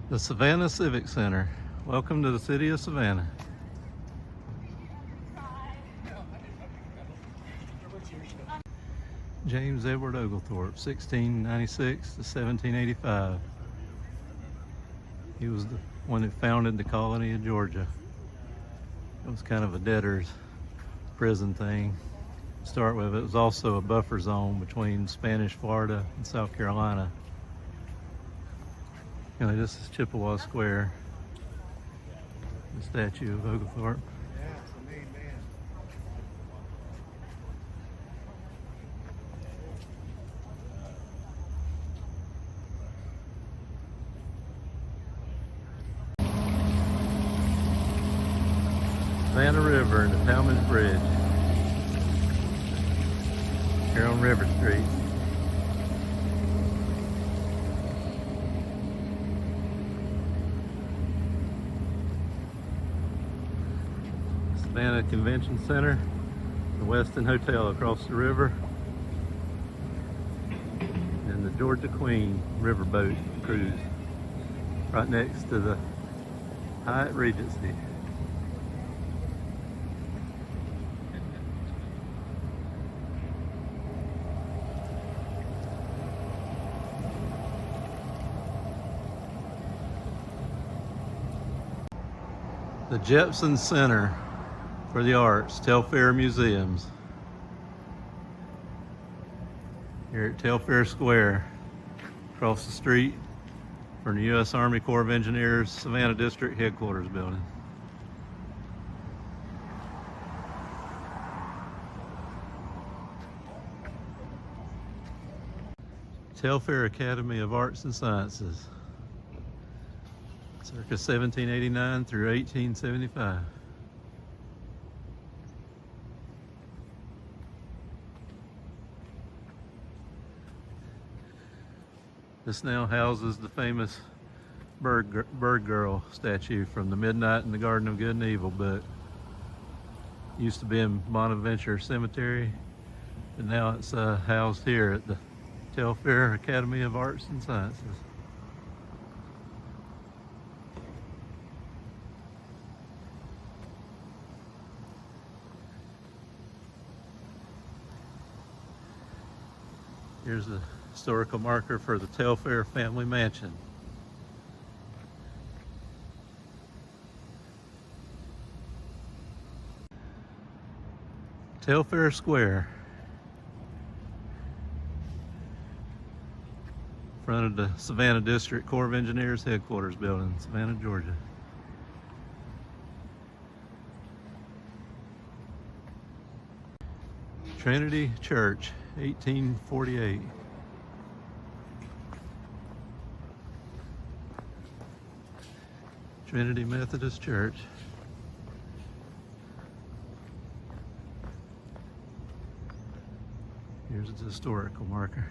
The Savannah Civic Center. Welcome to the city of Savannah. James Edward Oglethorpe, 1696 to 1785. He was the one that founded the colony of Georgia. It was kind of a debtor's prison thing. To start with, it was also a buffer zone between Spanish Florida and South Carolina. You know, this is Chippewa Square, the statue of Oglethorpe. Yeah, it's the main man. Savannah River and the Talmadge Bridge here on Riverstreet. Savannah Convention Center, the Westin Hotel across the river, and the Georgia Queen riverboat cruise right next to the Hyatt Regency. The Jepson Center for the Arts, Telfair Museums. Here at Telfair Square, across the street from the U.S. Army Corps of Engineers Savannah District Headquarters building. Telfair Academy of Arts and Sciences, circa 1789 through 1875. This now houses the famous bird girl statue from the Midnight in the Garden of Good and Evil book. Used to be in Bonaventure Cemetery, and now it's housed here at the Telfair Academy of Arts and Sciences. Here's the historical marker for the Telfair family mansion. Telfair Square, in front of the Savannah District Corps of Engineers Headquarters building, Savannah, Georgia. Trinity Church, 1848. Trinity Methodist Church. Here's the historical marker.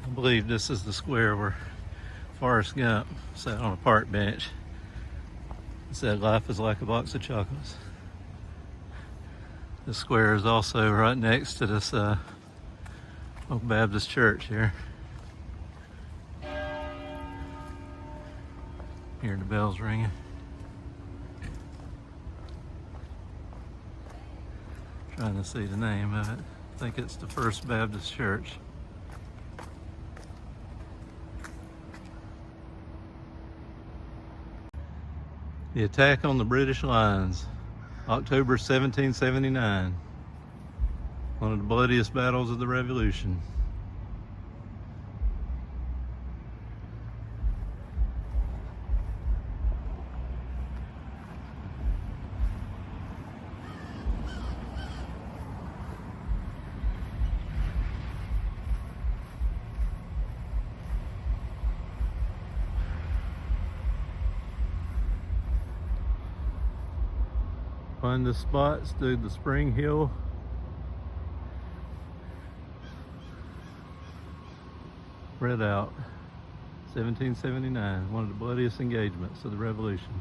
I believe this is the square where Forrest Gump sat on a park bench and said, "Life is like a box of chocolates." This square is also right next to this Oak Baptist church here. Hear the bells ringing. Trying to see the name of it. I think it's the First Baptist Church. The attack on the British lines, October 1779. One of the bloodiest battles of the Revolution. Find the spot stood the Spring Hill Redoubt, 1779, one of the bloodiest engagements of the Revolution.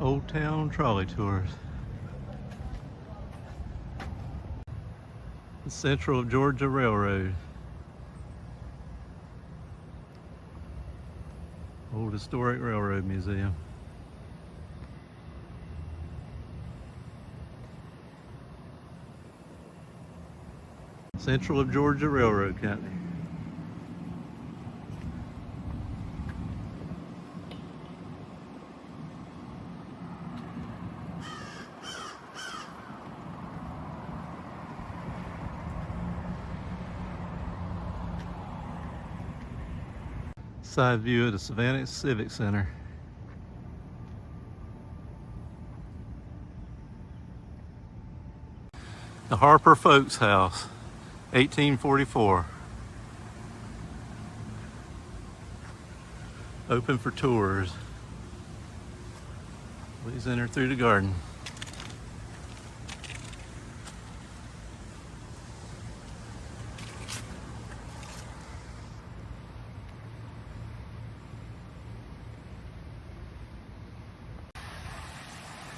Old Town Trolley Tours. The Central Georgia Railroad. Old Historic Railroad Museum. Central of Georgia Railroad Company. Side view of the Savannah Civic Center. The Harper Folks House, 1844. Open for tours. Please enter through the garden.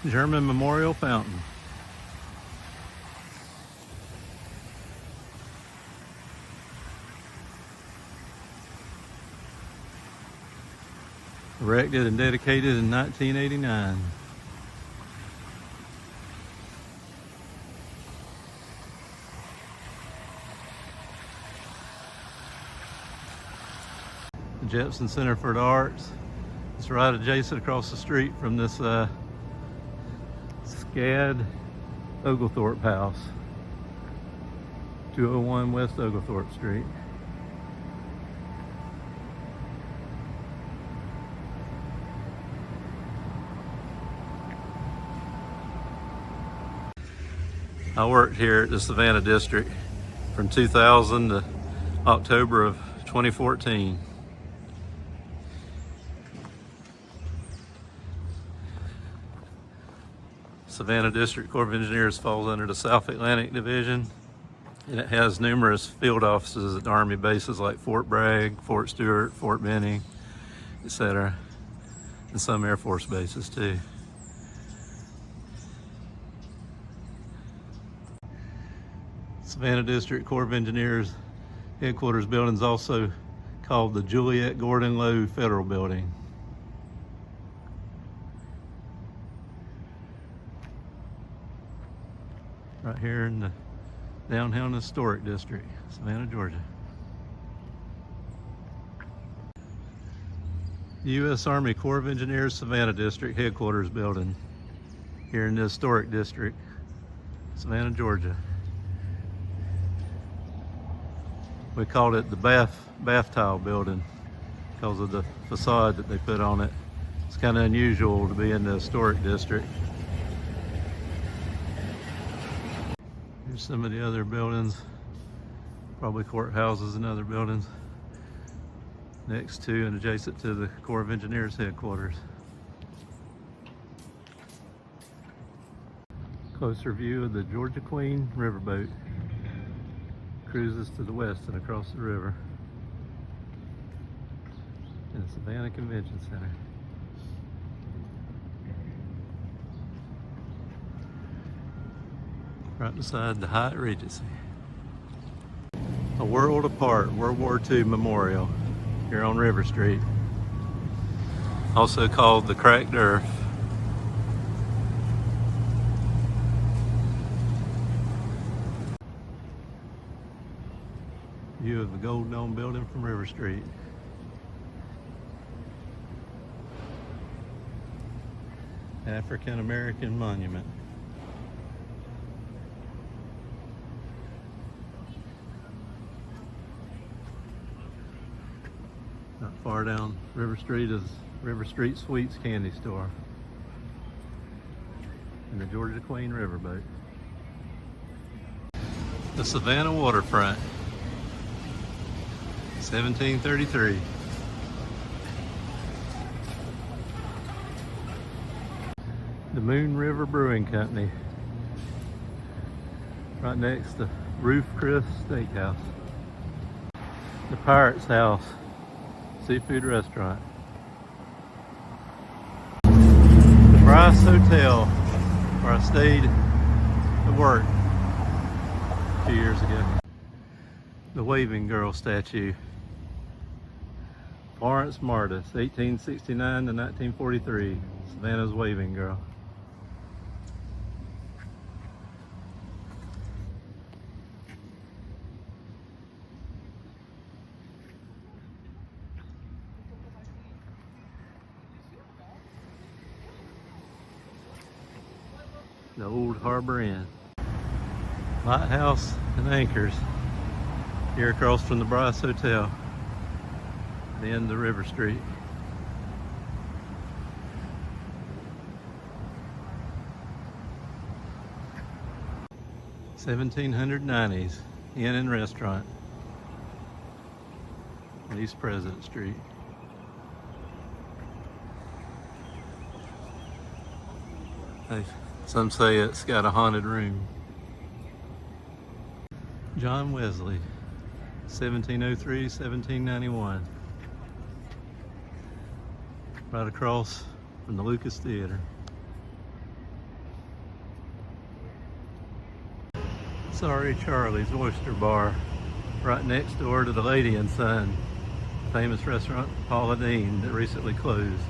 German Memorial Fountain. Erected and dedicated in 1989. The Jepson Center for the Arts. It's right adjacent across the street from this SCAD Oglethorpe House, 201 West Oglethorpe Street. I worked here at the Savannah District from 2000 to October of 2014. Savannah District Corps of Engineers falls under the South Atlantic Division, and it has numerous field offices at Army bases like Fort Bragg, Fort Stewart, Fort Benning, etc., and some Air Force bases too. Savannah District Corps of Engineers headquarters building is also called the Juliet Gordon Low Federal Building. Right here in the downtown historic district, Savannah, Georgia. The U.S. Army Corps of Engineers Savannah District headquarters building here in the historic district, Savannah, Georgia. We called it the bath tile building because of the facade that they put on it. It's kind of unusual to be in the historic district. Here's some of the other buildings, probably courthouses and other buildings next to and adjacent to the Corps of Engineers headquarters. Closer view of the Georgia Queen riverboat. Cruises to the west and across the river in the Savannah Convention Center. Right beside the Hyatt Regency. A World Apart World War II Memorial here on Riverstreet, also called the Cracked Earth. View of the Gold Dome building from Riverstreet. African American Monument. Not far down Riverstreet is Riverstreet Sweets Candy Store and the Georgia Queen Riverboat. The Savannah Waterfront, 1733. The Moon River Brewing Company, right next to Roof Chris Steakhouse. The Pirate's House Seafood Restaurant. The Bryce Hotel, where I stayed at work. few years ago. The Waving Girl statue. Florence Martis, 1869 to 1943. Savannah's Waving Girl. The old Harbor Inn. Lighthouse and anchors here across from the Bryce Hotel, the end of Riverstreet. (1790s) inn and restaurant on East President Street. Some say it's got a haunted room. John Wesley, 1703-1791. Right across from the Lucas Theater. Sorry Charlie's Oyster Bar, right next door to the Lady and Son, famous restaurant Paula Deen that recently closed.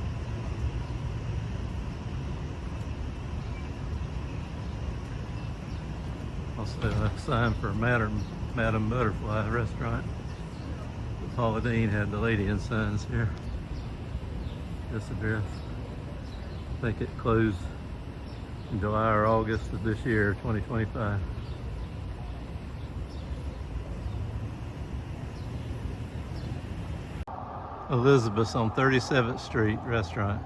Also a sign for Madam Butterfly restaurant. Paula Deen had the Lady and Sons here. This address. I think it closed in July or August of this year, 2025. Elizabeth's on 37th Street restaurant.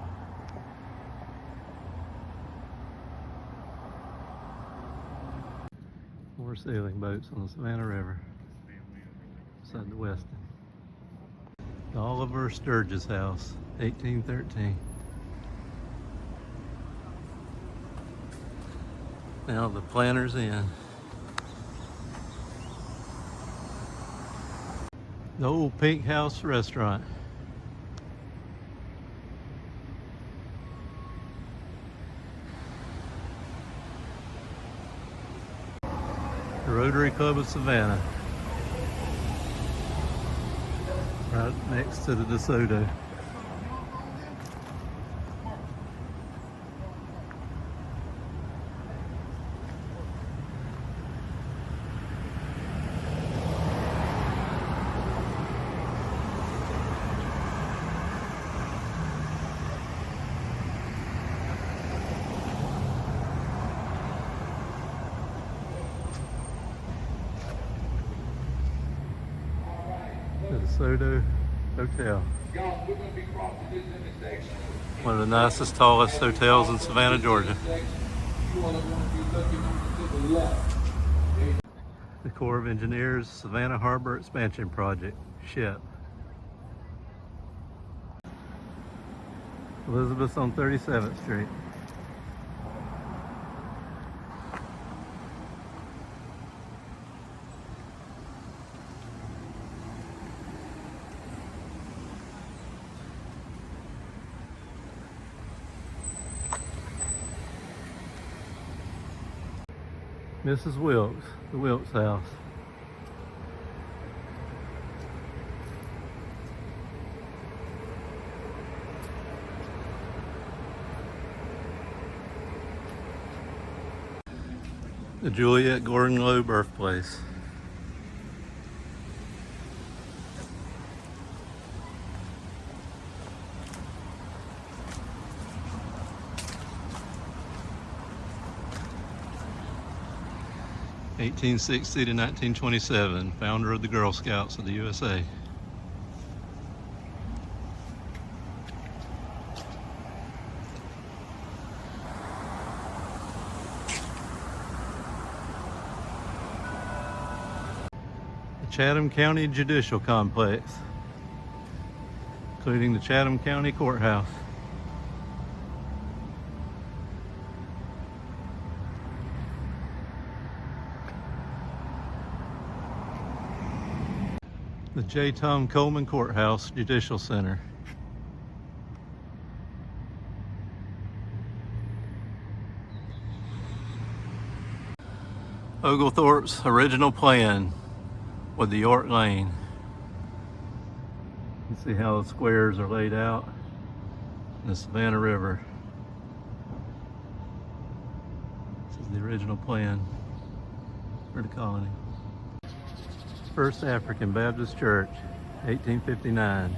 More sailing boats on the Savannah River, beside the Westin. Oliver Sturgis house, 1813. Now the Planter's Inn. The old Pink House restaurant. The Rotary Club of Savannah, right next to the DeSoto. The DeSoto Hotel. One of the nicest, tallest hotels in Savannah, Georgia. The Corps of Engineers Savannah Harbor Expansion Project, SHIP. Elizabeth's on 37th Street. Mrs. Wilkes, the Wilkes house. The Juliet Gordon Low birthplace. (1860 to 1927), founder of the Girl Scouts of the USA. The Chatham County Judicial Complex, including the Chatham County Courthouse. The J. Tom Coleman Courthouse Judicial Center. Oglethorpe's original plan with the York Lane. You can see how the squares are laid out in the Savannah River. This is the original plan for the colony. First African Baptist Church, 1859,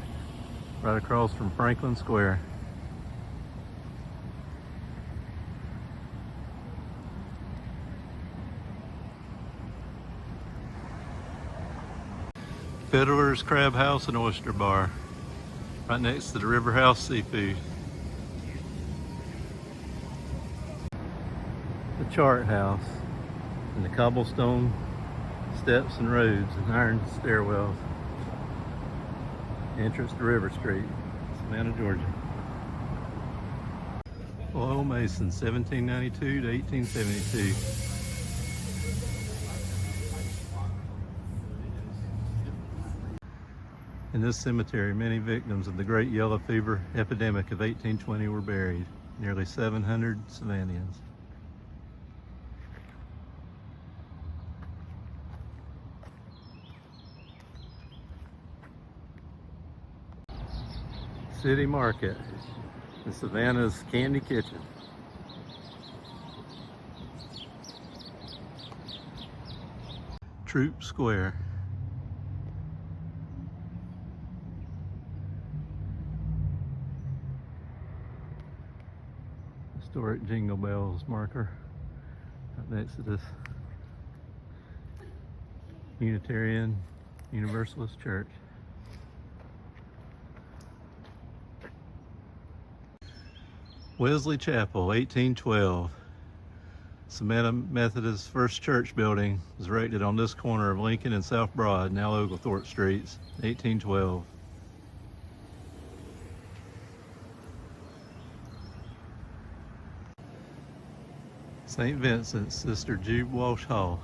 right across from Franklin Square. Fiddler's Crab House and Oyster Bar, right next to the River House Seafood. The Chart House, and the cobblestone steps and roads and iron stairwells. Entrance to Riverstreet, Savannah, Georgia. Loyal Mason, 1792 to 1872. In this cemetery, many victims of the Great Yellow Fever epidemic of 1820 were buried, nearly 700 Savannahans. City Market, the Savannah's Candy Kitchen. Troop Square. Historic Jingle Bells marker right next to this Unitarian Universalist Church. Wesley Chapel, 1812. Savannah Methodist First Church building was erected on this corner of Lincoln and South Broad, now Oglethorpe Streets, 1812. St. Vincent's, Sister Jude Walsh Hall.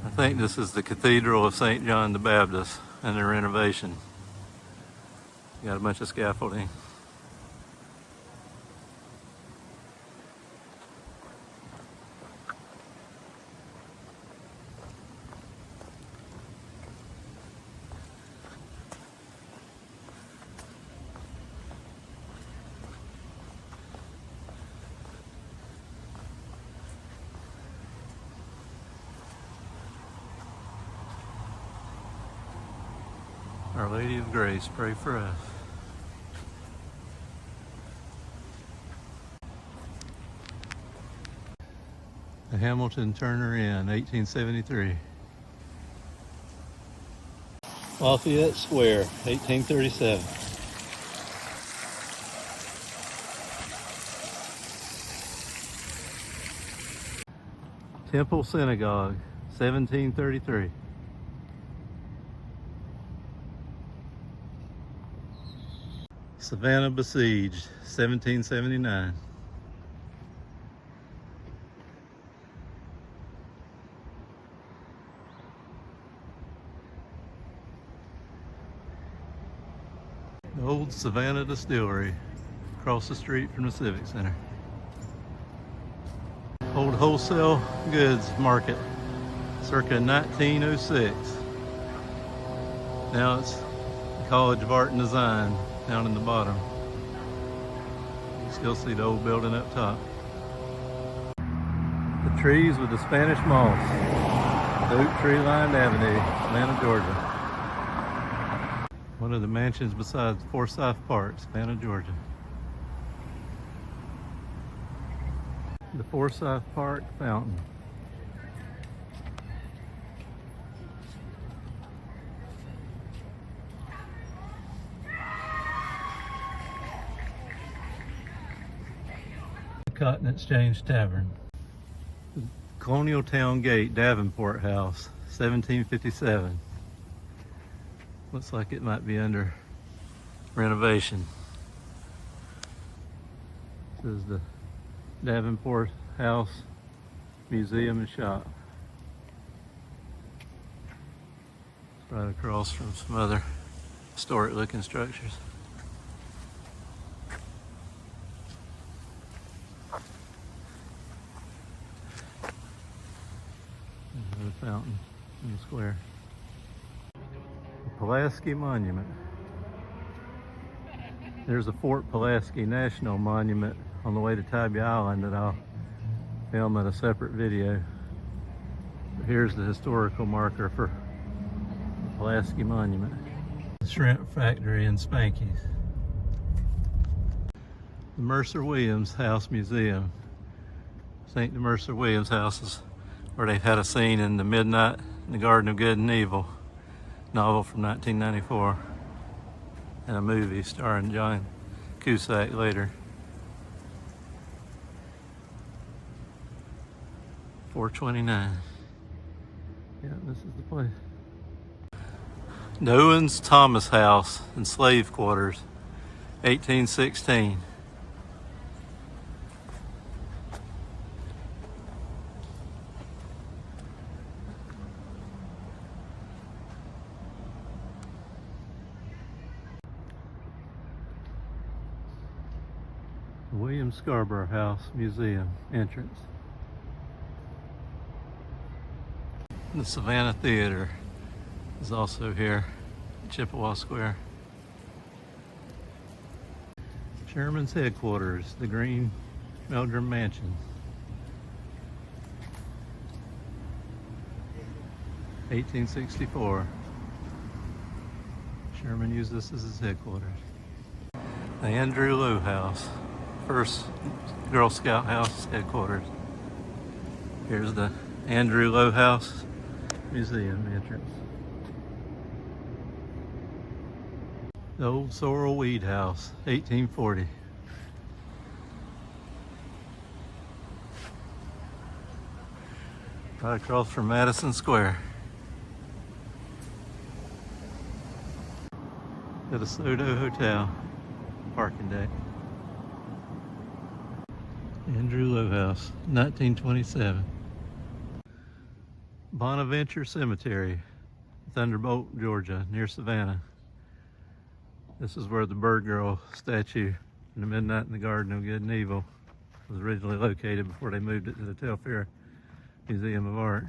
I think this is the Cathedral of St. John the Baptist and the renovation. Got a bunch of scaffolding. Our Lady of Grace, pray for us. The Hamilton Turner Inn, 1873. Lafayette Square, 1837. Temple Synagogue, 1733. Savannah besieged, 1779. The old Savannah Distillery, across the street from the Civic Center. Old wholesale goods market, circa 1906. Now it's the College of Art and Design down in the bottom. You can still see the old building up top. The trees with the Spanish moss. The oak tree lined avenue, Savannah, Georgia. One of the mansions besides Forsyth Park, Savannah, Georgia. The Forsyth Park Fountain. The Cotton Exchange Tavern. The Colonial Town Gate Davenport House, 1757. Looks like it might be under renovation. This is the Davenport House Museum and Shop. It's right across from some other historic looking structures. fountain in the square. The Pulaski Monument. There's a Fort Pulaski National Monument on the way to Tybee Island that I'll film in a separate video. But here's the historical marker for the Pulaski Monument. The Shrimp Factory in Spanky's. The Mercer Williams House Museum. I think the Mercer Williams House is where they've had a scene in The Midnight in the Garden of Good and Evil novel from 1994 and a movie starring John Cusack later. 429. Yeah, this is the place. Owens Thomas House and Slave Quarters, 1816. William Scarborough House Museum entrance. The Savannah Theater is also here at Chippewa Square. Sherman's headquarters, the Green Meldrum Mansion. 1864. Sherman used this as his headquarters. The Andrew Lowe House, first Girl Scout House headquarters. Here's the Andrew Lowe House Museum entrance. The old Sorrel Weed House, 1840. Right across from Madison Square. The DeSoto Hotel parking deck. Andrew Lowe House, 1927. Bonaventure Cemetery, Thunderbolt, Georgia, near Savannah. This is where the Bird Girl statue in The Midnight in the Garden of Good and Evil was originally located before they moved it to the Telfair Museum of Art.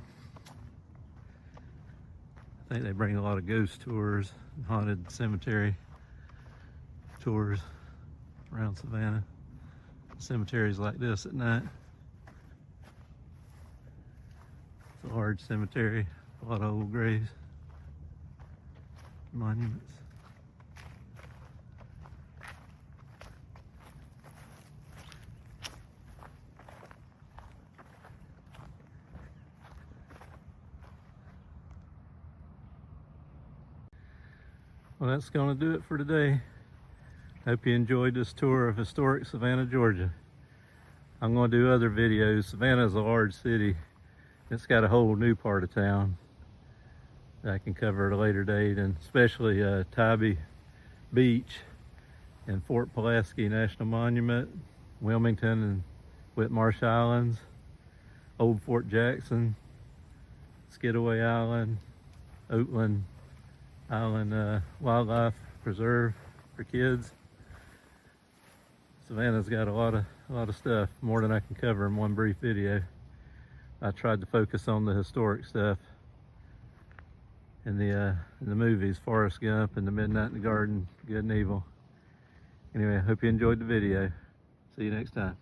I think they bring a lot of ghost tours and haunted cemetery tours around Savannah. Cemeteries like this at night. It's a large cemetery, a lot of old graves, monuments. Well, that's going to do it for today. Hope you enjoyed this tour of historic Savannah, Georgia. I'm going to do other videos. Savannah is a large city. It's got a whole new part of town that I can cover at a later date, and especially Tybee Beach and Fort Pulaski National Monument, Wilmington and Whitmarsh Islands, Old Fort Jackson, Skidaway Island, Oatland Island Wildlife Preserve for kids. Savannah's got a lot of stuff, more than I can cover in one brief video. I tried to focus on the historic stuff in the movies, Forrest Gump and The Midnight in the Garden, Good and Evil. Anyway, I hope you enjoyed the video. See you next time.